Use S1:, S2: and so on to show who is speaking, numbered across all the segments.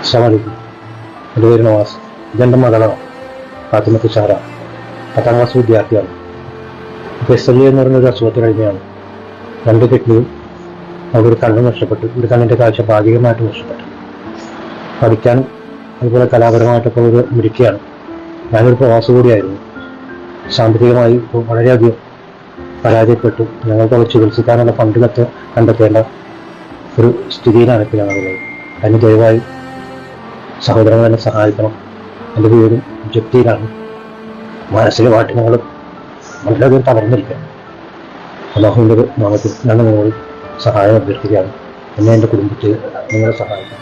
S1: അസ്സലാമലൈക്കും. എൻ്റെ പേര് നവാസ്. ഇതെൻ്റെ മകളാണ് ഫാത്തിമത്ത് ഷാറ. 10ാം ക്ലാസ് വിദ്യാർത്ഥിയാണ്. ഇപ്പോൾ SLE എന്ന് പറയുന്നൊരു അസുഖത്തിന് അടിമയാണ്. 2 കിഡ്നിയും അതൊരു കണ്ണ് നഷ്ടപ്പെട്ടു. ഒരു കണ്ണിൻ്റെ കാഴ്ച ഭാഗികമായിട്ട് നഷ്ടപ്പെട്ടു. പഠിക്കാനും അതുപോലെ കലാപരമായിട്ടൊക്കെ ഒരു മിടുക്കിയാണ്. ഞാനൊരു പ്രവാസി കൂടിയായിരുന്നു. സാമ്പത്തികമായി വളരെയധികം പരാജയപ്പെട്ടു. ഞങ്ങൾക്ക് ചികിത്സിക്കാനുള്ള ഫണ്ടുകളൊക്കെ കണ്ടെത്തേണ്ട ഒരു സ്ഥിതിയിലാണ് ഇപ്പോൾ ഞങ്ങളുള്ളത്. അതിന് ദയവായി സഹോദരങ്ങൾ എന്നെ സഹായിക്കണം. എൻ്റെ വീടും ജപ്തിയിലാണ്. മാനസികമായിട്ട് ഞങ്ങൾ വളരെയധികം തളർന്നിരിക്കുക. അല്ലാഹുവിൻ്റെ നാമത്തിൽ ഞാൻ നിങ്ങളോട് സഹായം അഭ്യർത്ഥിക്കുകയാണ്. എന്നെ എൻ്റെ കുടുംബത്തെ നിങ്ങളെ സഹായിക്കണം.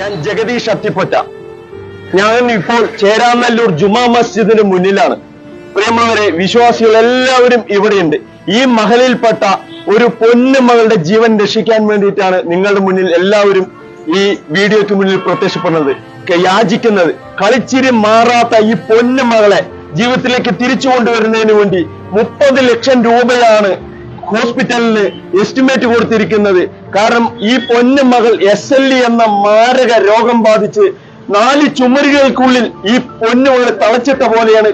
S2: ഞാൻ ജഗദീഷ് അത്തിപ്പൊറ്റ. ഞാൻ ഇപ്പോൾ ചേരാനല്ലൂർ ജുമാ മസ്ജിദിന് മുന്നിലാണ്. പ്രിയമുള്ളവരെ, വിശ്വാസികൾ എല്ലാവരും ഇവിടെയുണ്ട്. ഈ മഹലിൽപ്പെട്ട ഒരു പൊന്നുമകളുടെ ജീവൻ രക്ഷിക്കാൻ വേണ്ടിയിട്ടാണ് നിങ്ങളുടെ മുന്നിൽ എല്ലാവരും ഈ വീഡിയോയ്ക്ക് മുന്നിൽ പ്രത്യക്ഷപ്പെടുന്നത്, യാചിക്കുന്നത്. കളിച്ചിരി മാറാത്ത ഈ പൊന്നുമകളെ ജീവിതത്തിലേക്ക് തിരിച്ചു കൊണ്ടുവരുന്നതിന് വേണ്ടി 30 ലക്ഷം രൂപയാണ് ഹോസ്പിറ്റലിന് എസ്റ്റിമേറ്റ് കൊടുത്തിരിക്കുന്നത്. കാരണം ഈ പൊന്നുമകൾ SLE എന്ന മാരക രോഗം ബാധിച്ച് 4 ചുമരുകൾക്കുള്ളിൽ ഈ പൊന്നുമകൾ തളച്ചിട്ട പോലെയാണ്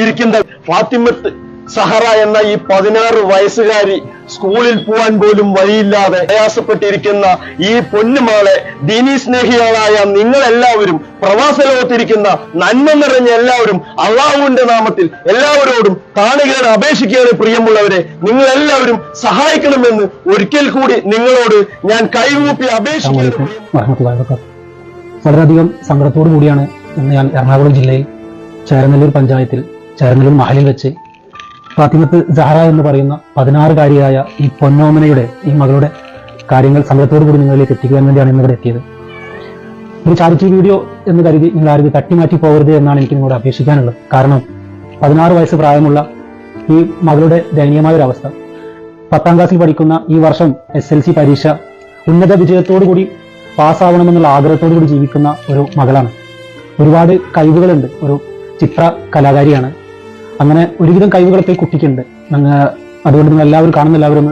S2: ഇരിക്കുന്നത്. ഫാത്തിമത്ത് സഹറ എന്ന ഈ 16 വയസ്സുകാരി സ്കൂളിൽ പോവാൻ പോലും വഴിയില്ലാതെ പ്രയാസപ്പെട്ടിരിക്കുന്ന ഈ പൊന്നുമകളെ ദീനീ സ്നേഹികളായ നിങ്ങളെല്ലാവരും, പ്രവാസ ലോകത്തിരിക്കുന്ന നന്മ നിറഞ്ഞ എല്ലാവരും അള്ളാഹുവിന്റെ നാമത്തിൽ എല്ലാവരോടും കാണുകയാണ്, അപേക്ഷിക്കുകയാണ്. പ്രിയമുള്ളവരെ, നിങ്ങളെല്ലാവരും സഹായിക്കണമെന്ന് ഒരിക്കൽ കൂടി നിങ്ങളോട് ഞാൻ കൈകൂപ്പി അപേക്ഷിക്കുന്നു.
S3: വളരെയധികം സങ്കടത്തോടു കൂടിയാണ് ഇന്ന് ഞാൻ എറണാകുളം ജില്ലയിൽ ചേരനല്ലൂർ പഞ്ചായത്തിൽ ചേരനല്ലൂർ മഹലിൽ വെച്ച് ഫാത്തിമത്ത് സഹറ എന്ന് പറയുന്ന 16-കാരിയായ ഈ പൊന്നോമനയുടെ, ഈ മകളുടെ കാര്യങ്ങൾ സങ്കടത്തോടു കൂടി നിങ്ങളിലേക്ക് എത്തിക്കുവാൻ വേണ്ടിയാണ് ഇന്നിവിടെ എത്തിയത്. ഒരു ചാരിറ്റി വീഡിയോ എന്ന് കരുതി നിങ്ങൾ ആരും തട്ടിമാറ്റി പോകരുത് എന്നാണ് എനിക്ക് നിങ്ങളോട് അപേക്ഷിക്കാനുള്ളത്. കാരണം 16 വയസ്സ് പ്രായമുള്ള ഈ മകളുടെ ദയനീയമായ ഒരു അവസ്ഥ, 10ാം ക്ലാസ്സിൽ പഠിക്കുന്ന ഈ വർഷം SLC പരീക്ഷ ഉന്നത വിജയത്തോടുകൂടി പാസ്സാവണമെന്നുള്ള ആഗ്രഹത്തോടു കൂടി ജീവിക്കുന്ന ഒരു മകളാണ്. ഒരുപാട് കഴിവുകളുണ്ട്. ഒരു ചിത്ര കലാകാരിയാണ്. അങ്ങനെ ഒരുവിധം കഴിവുകളൊക്കെ കുട്ടിക്കുണ്ട്. അതുകൊണ്ട് നിങ്ങൾ എല്ലാവരും കാണുന്ന എല്ലാവരും